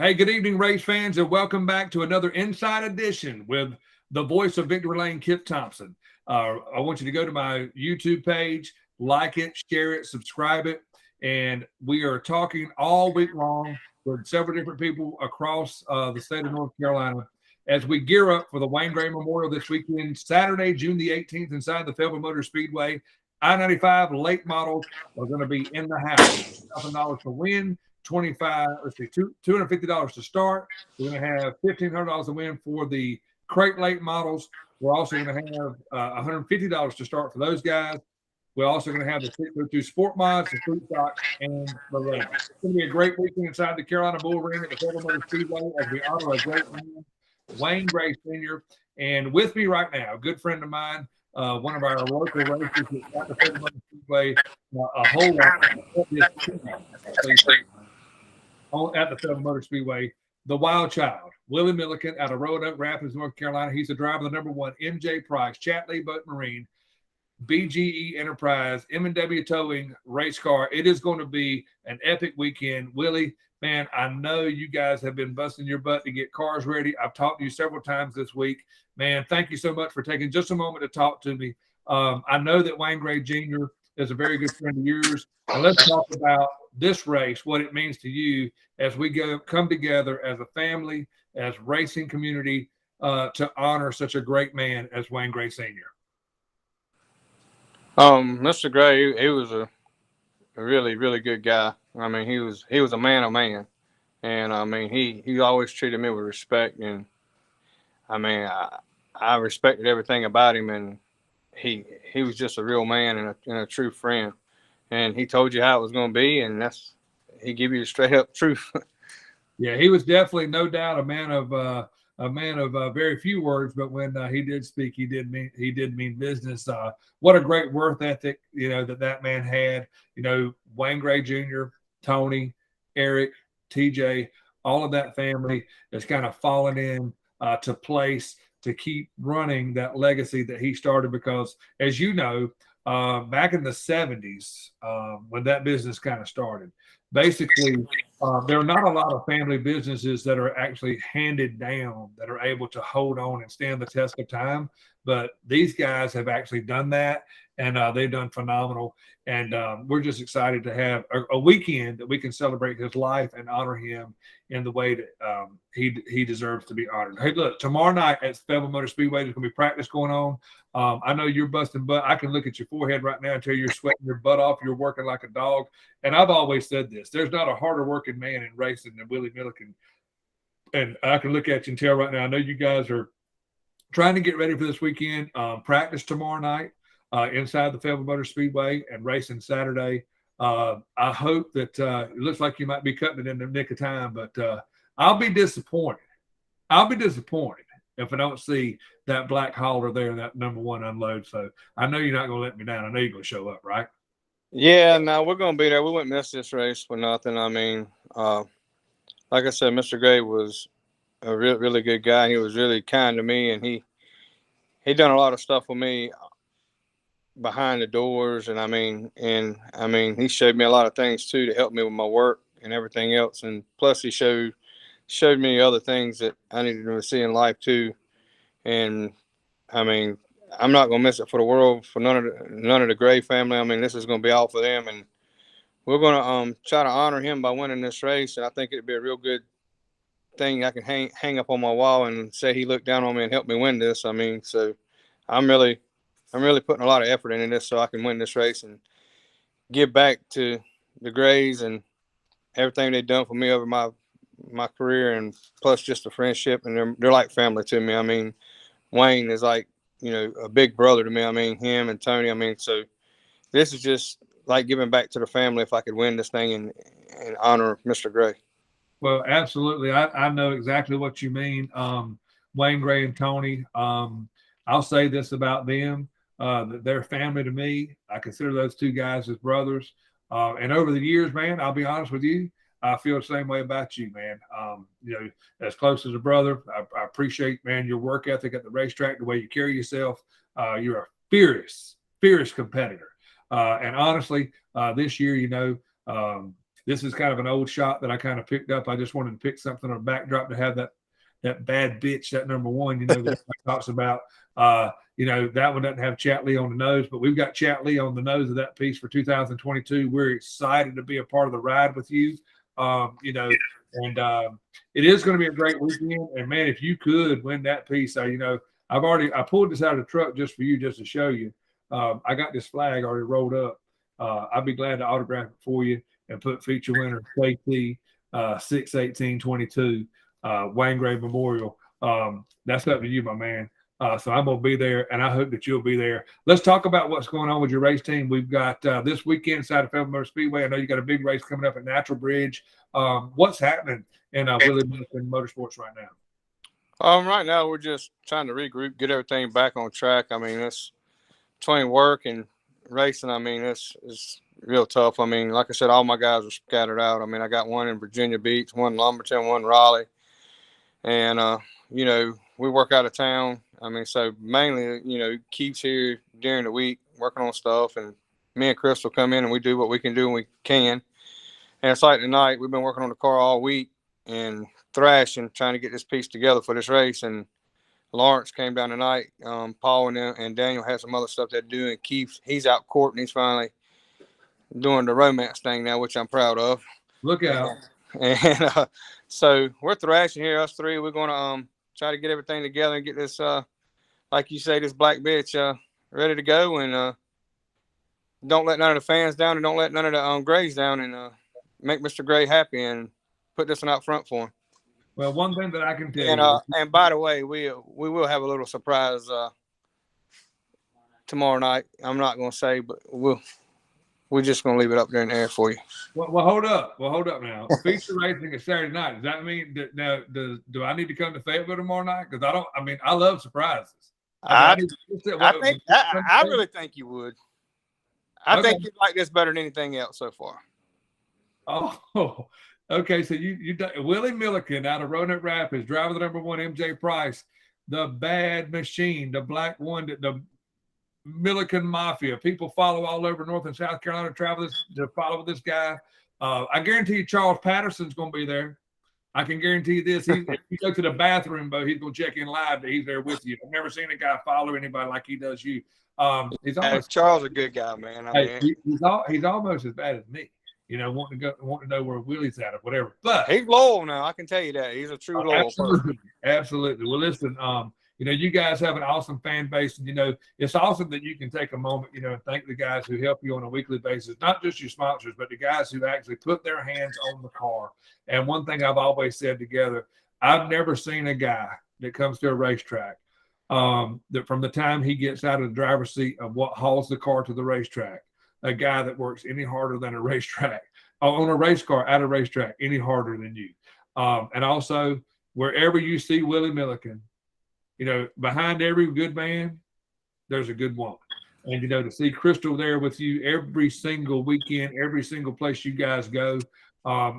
Hey, good evening, race fans, and welcome back to another Inside Edition with the voice of Victory Lane, Kip Thompson. I want you to go to my YouTube page, like it, share it, subscribe it, and we are talking all week long with several different people across the state of North Carolina as we gear up for the Wayne Gray Memorial this weekend, Saturday, June the 18th, inside the Fayetteville Motor Speedway. I-95 late models are going to be in the house. $1,000 to win. 25, let's see, $250 to start. We're going to have $1,500 to win for the crate late models. We're also going to have $150 to start for those guys. We're also going to have the 602 Sport Mods, the Fruit Stocks, and the Rams. It's going to be a great weekend inside the Carolina Bull Ring at the Federal Motor Speedway as we honor a great man, Wayne Gray Sr. And with me right now, a good friend of mine, one of our local racers at the Federal Motor Speedway, a whole lot at the Federal Motor Speedway, the wild child, Willie Milliken out of Roanoke Rapids, North Carolina. He's the driver of the number one MJ Price, Chatley Boat Marine, BGE Enterprise, M&W Towing race car. It is going to be an epic weekend. Willie, man, I know you guys have been busting your butt to get cars ready. I've talked to you several times this week. Man, thank you so much for taking just a moment to talk to me. I know that Wayne Gray Jr. is a very good friend of yours. And let's talk about this race, what it means to you as we come together as a family, as racing community, to honor such a great man as Wayne Gray Sr. Mr. Gray, he was a really, really good guy. I mean, he was a man of man, and I mean, he always treated me with respect, and I mean, I respected everything about him, and he was just a real man and a true friend, and he told you how it was going to be, and he give you the straight up truth. Yeah, he was definitely, no doubt, a man of very few words, but when he did speak, he did mean business. What a great work ethic, that man had. Wayne Gray Jr., Tony, Eric, TJ, all of that family has kind of fallen in to place to keep running that legacy that he started. Because, as you know, back in the 70s, when that business kind of started, basically, there are not a lot of family businesses that are actually handed down that are able to hold on and stand the test of time. But these guys have actually done that, and they've done phenomenal. And we're just excited to have a weekend that we can celebrate his life and honor him in the way that he deserves to be honored. Hey, look, tomorrow night at Fayetteville Motor Speedway, there's going to be practice going on. I know you're busting butt. I can look at your forehead right now and tell you're sweating your butt off. You're working like a dog. And I've always said this: there's not a harder working man in racing than Willie Milliken. And I can look at you and tell right now, I know you guys are trying to get ready for this weekend. Practice tomorrow night inside the Fayetteville Motor Speedway and racing Saturday. I hope that it looks like you might be cutting it in the nick of time, but I'll be disappointed. I'll be disappointed if I don't see that black hauler there, that number one unload. So I know you're not going to let me down. I know you're going to show up, right? Yeah, no, we're going to be there. We wouldn't miss this race for nothing. I mean, like I said, Mr. Gray was a really good guy. He was really kind to me, and he done a lot of stuff with me behind the doors, and I mean, he showed me a lot of things too to help me with my work and everything else. And plus, he showed me other things that I needed to see in life too. And I mean, I'm not gonna miss it for the world, for none of the Gray family. I mean, this is gonna be all for them, and we're gonna try to honor him by winning this race. And I think it'd be a real good thing I can hang up on my wall and say he looked down on me and helped me win this. I mean, so I'm really putting a lot of effort into this so I can win this race and give back to the Grays and everything they've done for me over my career, and plus just the friendship, and they're like family to me. I mean, Wayne is like, a big brother to me. I mean, him and Tony. I mean, so this is just like giving back to the family if I could win this thing and honor Mr. Gray. Well, absolutely. I know exactly what you mean. Wayne Gray and Tony, I'll say this about them, that they're family to me. I consider those two guys as brothers. And over the years, man, I'll be honest with you, I feel the same way about you, man. As close as a brother, I appreciate, man, your work ethic at the racetrack, the way you carry yourself. You're a fierce competitor. And honestly, this year, This is kind of an old shot that I kind of picked up. I just wanted to pick something on a backdrop to have that bad bitch, that number one, that everybody talks about. That one doesn't have Chat Lee on the nose, but we've got Chat Lee on the nose of that piece for 2022. We're excited to be a part of the ride with you. It is going to be a great weekend. And man, if you could win that piece, I pulled this out of the truck just for you, just to show you. I got this flag already rolled up. I'd be glad to autograph it for you and put feature winner KT 6/18/22 Wayne Gray Memorial. That's up to you, my man. So I'm going to be there, and I hope that you'll be there. Let's talk about what's going on with your race team. We've got this weekend inside of Fayetteville Motor Speedway. I know you got a big race coming up at Natural Bridge. What's happening in Willie Milliken Motorsports right now? Right now we're just trying to regroup, get everything back on track. I mean, it's between work and racing. I mean, it's real tough. I mean, like I said, all my guys are scattered out. I mean, I got one in Virginia Beach, one in Lumberton, one in Raleigh, and we work out of town. I mean, so mainly, Keith's here during the week working on stuff, and me and Crystal come in and we do what we can do when we can. And it's like tonight, we've been working on the car all week and thrashing, trying to get this piece together for this race. And Lawrence came down tonight. Paul and Daniel had some other stuff they're doing. Keith, he's out court, and he's finally doing the romance thing now, which I'm proud of. Look out. And so we're thrashing here, us three. We're going to try to get everything together and get this, like you say, this black bitch ready to go. And don't let none of the fans down, and don't let none of the Grays down, and make Mr. Gray happy and put this one out front for him. Well, one thing that I can tell you. And by the way, we will have a little surprise tomorrow night. I'm not going to say, but we're just going to leave it up there in the air for you. Well, hold up. Now. Feature racing is Saturday night. Does that mean do I need to come to Fayetteville tomorrow night? Because I love surprises. I really think you would. I think you'd like this better than anything else so far. Oh, okay. So you Willie Milliken out of Roanoke Rapids, driver the number one MJ Price, the bad machine, the black one, the Milliken Mafia. People follow all over North and South Carolina to follow this guy. I guarantee you Charles Patterson's going to be there. I can guarantee you this. If you go to the bathroom, but he's going to check in live that he's there with you. I've never seen a guy follow anybody like he does you. Charles is a good guy, man. He's almost as bad as me. Wanting to know where Willie's at or whatever. But he's loyal now. I can tell you that. He's a true loyal person. Absolutely. Well, listen, you guys have an awesome fan base, and it's awesome that you can take a moment, and thank the guys who help you on a weekly basis, not just your sponsors, but the guys who actually put their hands on the car. And one thing I've always said together, I've never seen a guy that comes to a racetrack that from the time he gets out of the driver's seat of what hauls the car to the racetrack, a guy that works any harder than a racetrack on a race car at a racetrack any harder than you. And also wherever you see Willie Milliken, behind every good man, there's a good woman. And, to see Crystal there with you every single weekend, every single place you guys go,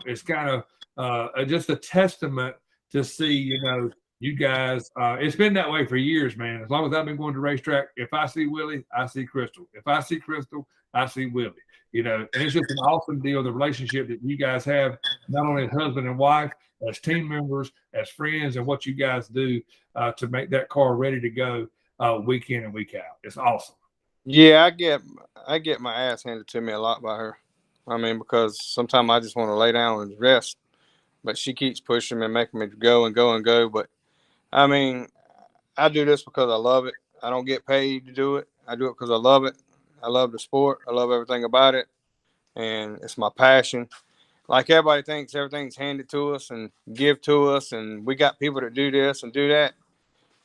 it's kind of just a testament to see, you guys. It's been that way for years, man. As long as I've been going to racetrack, if I see Willie, I see Crystal. If I see Crystal, I see Willie. And it's just an awesome deal, the relationship that you guys have, not only as husband and wife, as team members, as friends, and what you guys do to make that car ready to go week in and week out. It's awesome. Yeah, I get my ass handed to me a lot by her. I mean, because sometimes I just want to lay down and rest, but she keeps pushing me and making me go and go and go. But I mean, I do this because I love it. I don't get paid to do it. I do it because I love it. I love the sport. I love everything about it. And it's my passion. Like everybody thinks everything's handed to us and give to us, and we got people that do this and do that.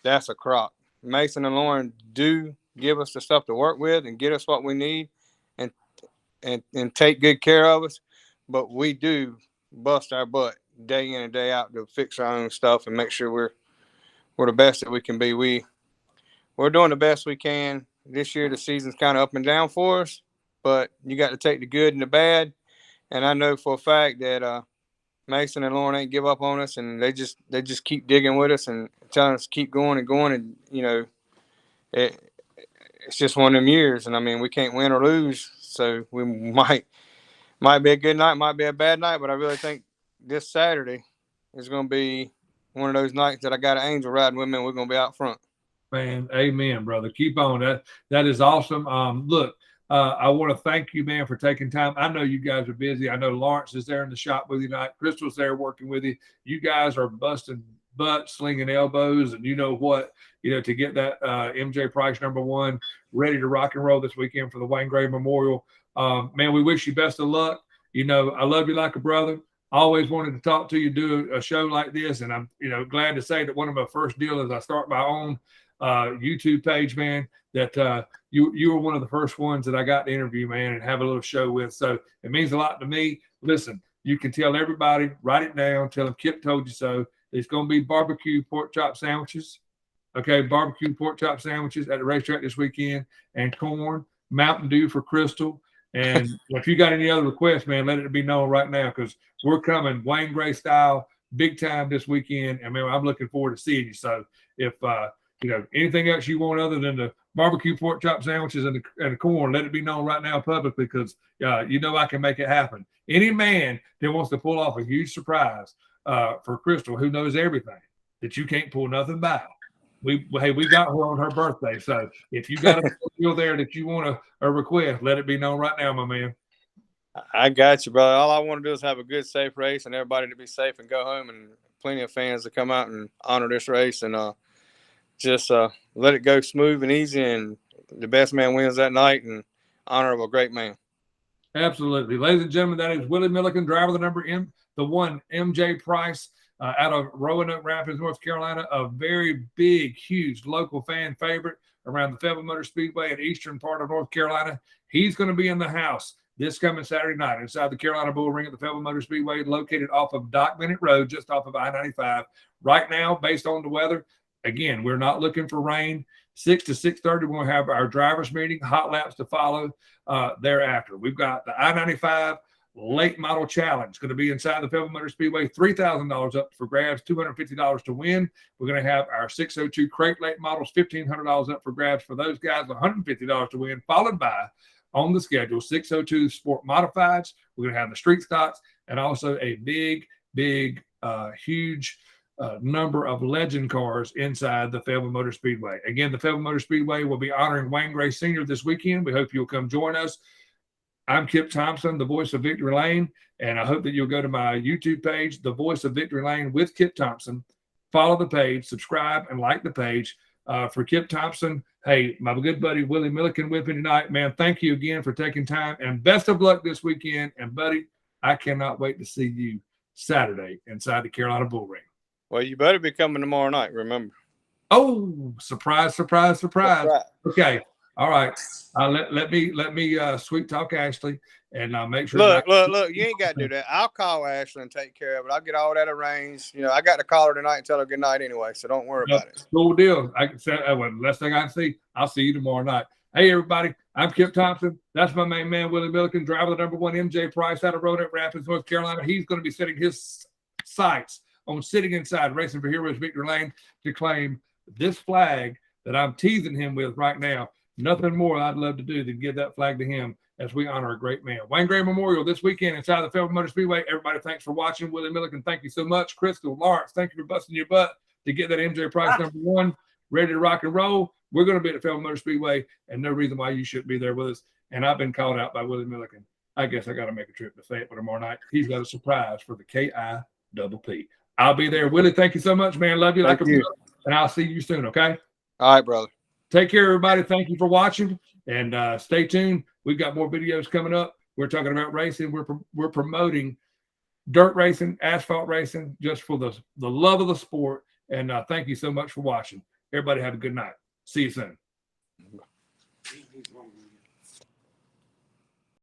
That's a crock. Mason and Lauren do give us the stuff to work with and get us what we need and take good care of us. But we do bust our butt day in and day out to fix our own stuff and make sure we're the best that we can be. We're doing the best we can. This year, the season's kind of up and down for us, but you got to take the good and the bad. And I know for a fact that Mason and Lauren ain't give up on us, and they just keep digging with us and telling us to keep going and going. And it's just one of them years, and I mean we can't win or lose, so we might Might be a good night, might be a bad night, but I really think this Saturday is going to be one of those nights that I got an angel riding with me, and we're going to be out front. Man, amen, brother. Keep on. That is awesome. Look, I want to thank you, man, for taking time. I know you guys are busy. I know Lawrence is there in the shop with you tonight. Crystal's there working with you. You guys are busting butts, slinging elbows, and you know what, to get that MJ Price #1 ready to rock and roll this weekend for the Wayne Gray Memorial. Man, we wish you best of luck. I love you like a brother. I always wanted to talk to you, do a show like this, and I'm, glad to say that one of my first deals is I start my own YouTube page, man, that you were one of the first ones that I got to interview, man, and have a little show with. So it means a lot to me. Listen, you can tell everybody, write it down, tell them Kip told you so. It's going to be barbecue pork chop sandwiches. Okay, barbecue pork chop sandwiches at the racetrack this weekend, and corn, Mountain Dew for Crystal. And if you got any other requests, man, let it be known right now, because we're coming Wayne Gray style, big time this weekend. And man, I'm looking forward to seeing you. So if anything else you want other than the barbecue pork chop sandwiches and the corn, let it be known right now publicly, because I can make it happen. Any man that wants to pull off a huge surprise for Crystal, who knows everything, that you can't pull nothing by. We got her on her birthday. So if you got a deal there that you want a request, let it be known right now, my man. I got you, brother. All I want to do is have a good, safe race, and everybody to be safe and go home, and plenty of fans to come out and honor this race, and just let it go smooth and easy, and the best man wins that night, and honor of a great man. Absolutely. Ladies and gentlemen, that is Willie Milliken, driver of the one MJ Price, out of Roanoke Rapids, North Carolina, a very big, huge local fan favorite around the Fayetteville Motor Speedway in eastern part of North Carolina. He's going to be in the house this coming Saturday night inside the Carolina Bull Ring at the Fayetteville Motor Speedway, located off of Dock Bennett Road, just off of I-95. Right now, based on the weather, again, we're not looking for rain. 6 to 6:30, we're going to have our drivers meeting, hot laps to follow thereafter. We've got the I-95 Late Model Challenge going to be inside the Fayetteville Motor Speedway, $3,000 up for grabs, $250 to win. We're going to have our 602 Crate Late Models, $1,500 up for grabs for those guys, $150 to win, followed by, on the schedule, 602 Sport Modifieds. We're going to have the Street Stocks, and also a big, huge number of legend cars inside the Fayetteville Motor Speedway. Again, the Fayetteville Motor Speedway will be honoring Wayne Gray Sr. this weekend. We hope you'll come join us. I'm Kip Thompson, the voice of Victory Lane, and I hope that you'll go to my YouTube page, The Voice of Victory Lane with Kip Thompson. Follow the page, subscribe, and like the page. For Kip Thompson, hey, my good buddy Willie Milliken with me tonight. Man, thank you again for taking time, and best of luck this weekend. And, buddy, I cannot wait to see you Saturday inside the Carolina Bull Ring. Well, you better be coming tomorrow night, remember. Oh, surprise, surprise, surprise. Okay. All right. Let me sweet talk Ashley and make sure. Look, you ain't got to do that. I'll call Ashley and take care of it. I'll get all that arranged. I got to call her tonight and tell her good night anyway, so don't worry about it. Cool deal. I can say last thing I can see. I'll see you tomorrow night. Hey, everybody. I'm Kip Thompson. That's my main man, Willie Milliken, driver of the #1 MJ Price out of Roanoke Rapids, North Carolina. He's going to be setting his sights on sitting inside Racing for Heroes Victory Lane to claim this flag that I'm teasing him with right now. Nothing more I'd love to do than give that flag to him as we honor a great man. Wayne Gray Memorial this weekend inside the Fayetteville Motor Speedway. Everybody, thanks for watching. Willie Milliken, thank you so much. Crystal, Lawrence, thank you for busting your butt to get that MJ Price #1 ready to rock and roll. We're going to be at the Fayetteville Motor Speedway, and no reason why you shouldn't be there with us. And I've been called out by Willie Milliken. I guess I got to make a trip to Fayetteville tomorrow night. He's got a surprise for the KIPP. I'll be there. Willie, thank you so much, man. Love you like a brother, and I'll see you soon, okay? All right, brother. Take care, everybody. Thank you for watching, and stay tuned. We've got more videos coming up. We're talking about racing. We're promoting dirt racing, asphalt racing, just for the love of the sport. And thank you so much for watching. Everybody have a good night. See you soon.